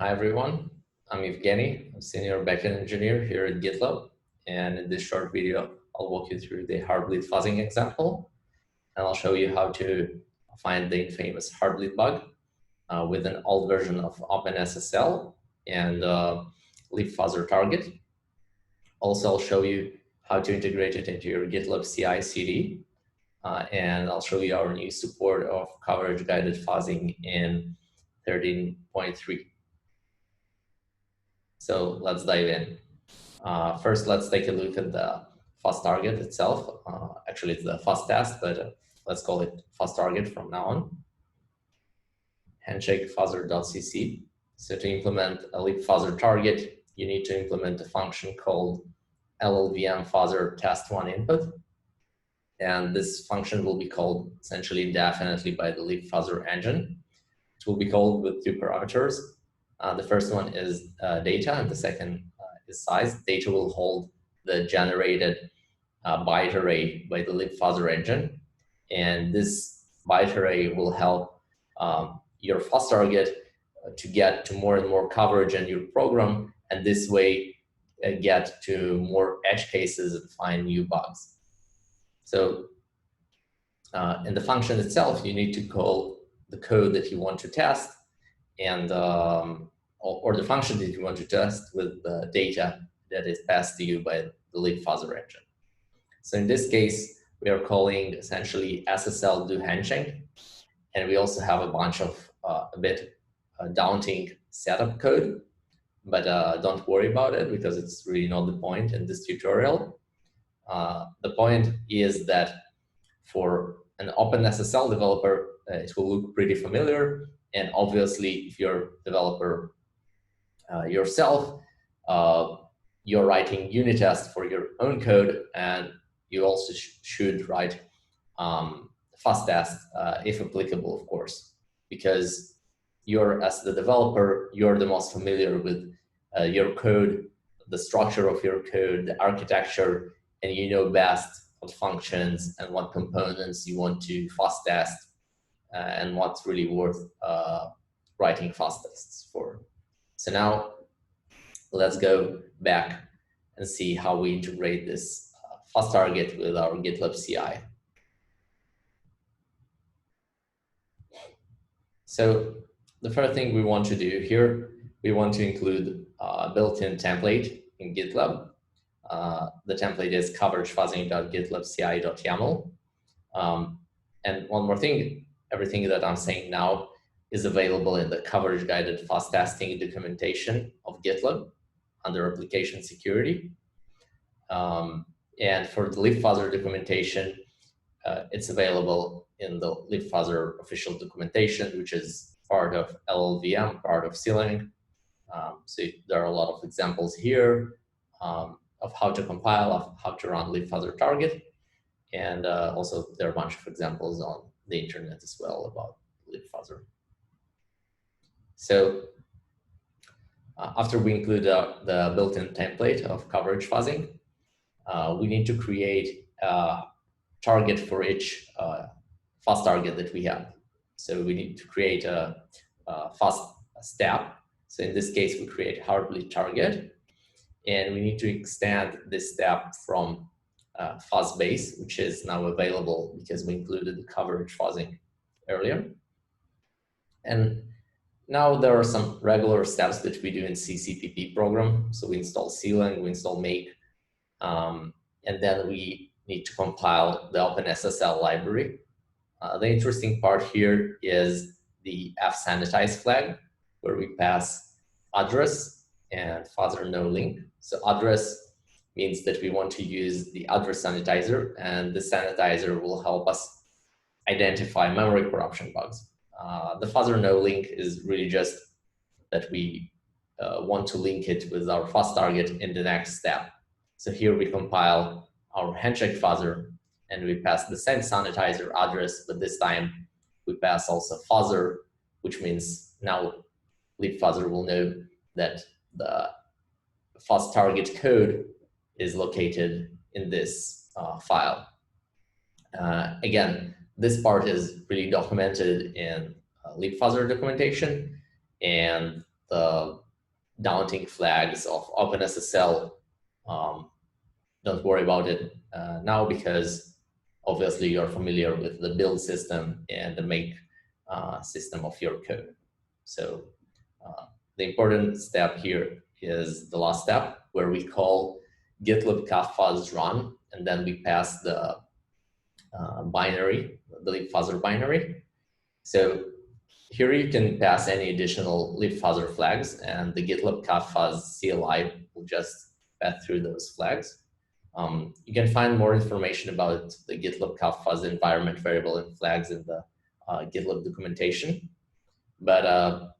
Hi everyone, I'm Evgeny, I'm senior backend engineer here at GitLab, and in this short video, I'll walk you through the Heartbleed fuzzing example, and I'll show you how to find the infamous Heartbleed bug with an old version of OpenSSL and libFuzzer target. Also, I'll show you how to integrate it into your GitLab CI/CD, and I'll show you our new support of coverage-guided fuzzing in 13.3. So let's dive in. First, let's take a look at the fuzz target itself. Actually, it's the fuzz test, but let's call it fuzz target from now on. Handshake fuzzer.cc. So to implement a libFuzzer target, you need to implement a function called llvm fuzzer test1 input. And this function will be called essentially indefinitely by the libFuzzer engine. It will be called with two parameters. The first one is data, and the second is size. Data will hold the generated byte array by the libFuzzer engine, and this byte array will help your fuzz target to get to more and more coverage in your program, and this way get to more edge cases and find new bugs. So in the function itself, you need to call the code that you want to test, and or the function that you want to test with the data that is passed to you by the libFuzzer engine. So in this case, we are calling essentially SSL do handshake, and we also have a bunch of a bit daunting setup code, but don't worry about it because it's really not the point in this tutorial. The point is that for an OpenSSL developer, it will look pretty familiar. And obviously, if you're a developer yourself, you're writing unit tests for your own code, and you also should write fuzz tests if applicable, of course, because you're, as the developer, you're the most familiar with your code, the structure of your code, the architecture, and you know best what functions and what components you want to fuzz test and what's really worth writing fuzz tests for. So now let's go back and see how we integrate this fuzz target with our GitLab CI. So the first thing we want to do here, we want to include a built-in template in GitLab. The template is coveragefuzzing.gitlabci.yaml. And one more thing, everything that I'm saying now is available in the coverage guided fuzz testing documentation of GitLab under application security. And for the libFuzzer documentation, it's available in the libFuzzer official documentation, which is part of LLVM, part of Ceiling. So there are a lot of examples here of how to compile, of how to run libFuzzer target. And also there are a bunch of examples on the internet as well about libFuzzer. So after we include the built-in template of coverage fuzzing, we need to create a target for each fuzz target that we have. So we need to create a fuzz step. So in this case, we create Heartbleed target, and we need to extend this step from fuzz base, which is now available because we included the coverage fuzzing earlier. And now there are some regular steps that we do in CCPP program. So we install Ceiling, we install make, and then we need to compile the OpenSSL library. The interesting part here is the fsanitize flag, where we pass address and fuzzer no link. So address means that we want to use the address sanitizer, and the sanitizer will help us identify memory corruption bugs. The fuzzer no link is really just that we want to link it with our fuzz target in the next step. So here we compile our handshake fuzzer, and we pass the same sanitizer address, but this time we pass also fuzzer, which means now libFuzzer will know that the fuzz target code is located in this file. Again, this part is really documented in libFuzzer documentation, and the daunting flags of OpenSSL, don't worry about it now, because obviously you're familiar with the build system and the make system of your code. So the important step here is the last step, where we call GitLab fuzz run, and then we pass the binary, the libFuzzer binary. So here you can pass any additional libFuzzer flags, and the GitLab fuzz CLI will just pass through those flags. You can find more information about the GitLab fuzz environment variable and flags in the GitLab documentation. But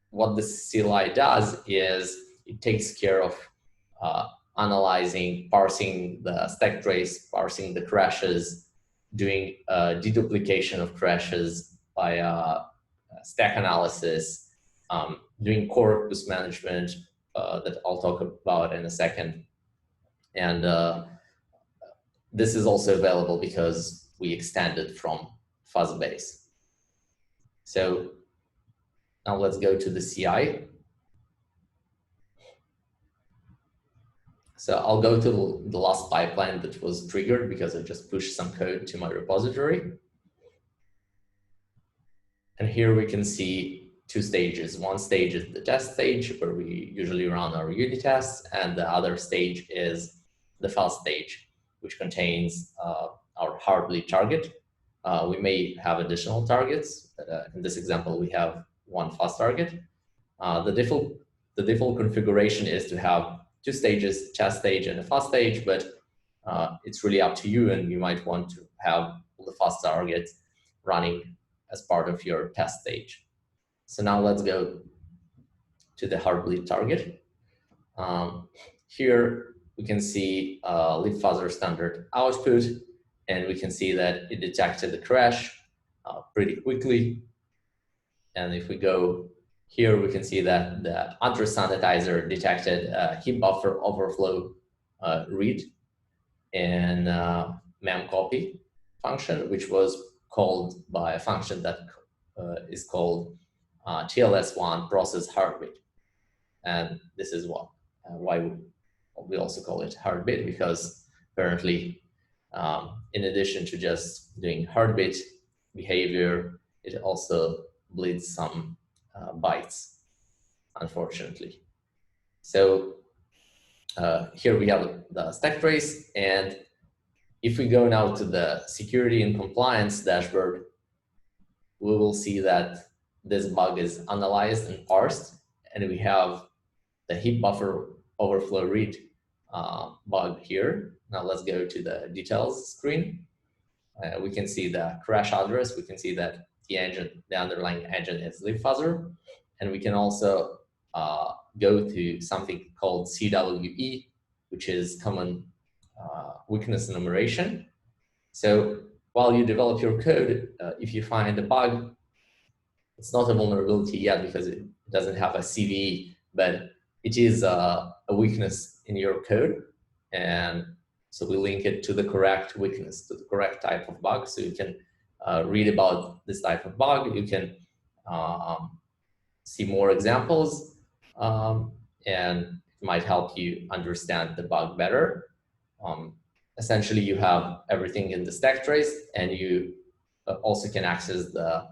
what this CLI does is it takes care of analyzing, parsing the stack trace, parsing the crashes, doing deduplication of crashes by stack analysis, doing corpus management that I'll talk about in a second. And this is also available because we extended from fuzzbase. So now let's go to the CI. So I'll go to the last pipeline that was triggered because I just pushed some code to my repository. And here we can see two stages. One stage is the test stage, where we usually run our unit tests, and the other stage is the fuzz stage, which contains our Heartbleed target. We may have additional targets, but in this example, we have one fuzz target. The default configuration is to have two stages, test stage and a fuzz stage, but it's really up to you, and you might want to have the fuzz targets running as part of your test stage. So now let's go to the Heartbleed target. Here we can see libFuzzer standard output, and we can see that it detected the crash pretty quickly. And if we go here, we can see that the address sanitizer detected a heap buffer overflow read in memcopy function, which was called by a function that is called TLS1 process heartbeat. And this is why we also call it heartbeat, because apparently, in addition to just doing heartbeat behavior, it also bleeds some bytes, unfortunately. So here we have the stack trace, and if we go now to the security and compliance dashboard, we will see that this bug is analyzed and parsed, and we have the heap buffer overflow read bug here. Now let's go to the details screen. We can see the crash address. We can see that the underlying engine is libFuzzer, and we can also go to something called CWE, which is common weakness enumeration. So while you develop your code, if you find a bug, it's not a vulnerability yet because it doesn't have a CVE, but it is a weakness in your code. And so we link it to the correct weakness, to the correct type of bug. So you can read about this type of bug. You can see more examples, and it might help you understand the bug better. Essentially, you have everything in the stack trace, and you also can access the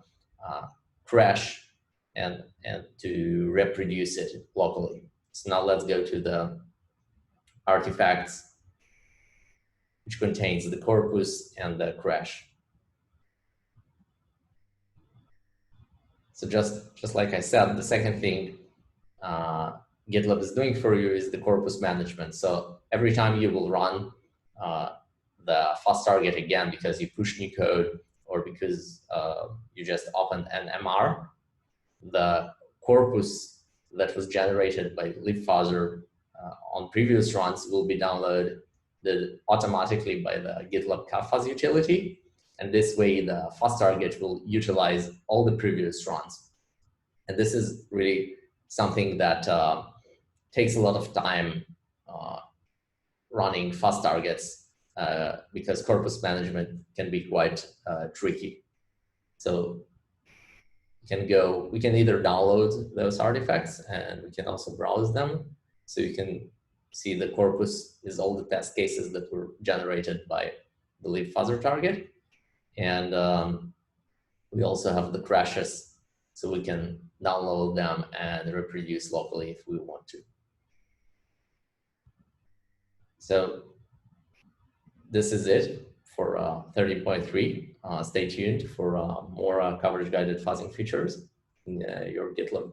crash and to reproduce it locally. So now let's go to the artifacts, which contains the corpus and the crash. So just like I said, the second thing GitLab is doing for you is the corpus management. So every time you will run the fuzz target again because you push new code or because you just opened an MR, the corpus that was generated by libFuzzer on previous runs will be downloaded automatically by the GitLab fuzz utility. And this way, the fuzz target will utilize all the previous runs. And this is really something that takes a lot of time running fuzz targets because corpus management can be quite tricky. So we can either download those artifacts and we can also browse them. So you can see the corpus is all the test cases that were generated by the libFuzzer target. And we also have the crashes, so we can download them and reproduce locally if we want to. So this is it for 30.3. Stay tuned for more coverage guided fuzzing features in your GitLab.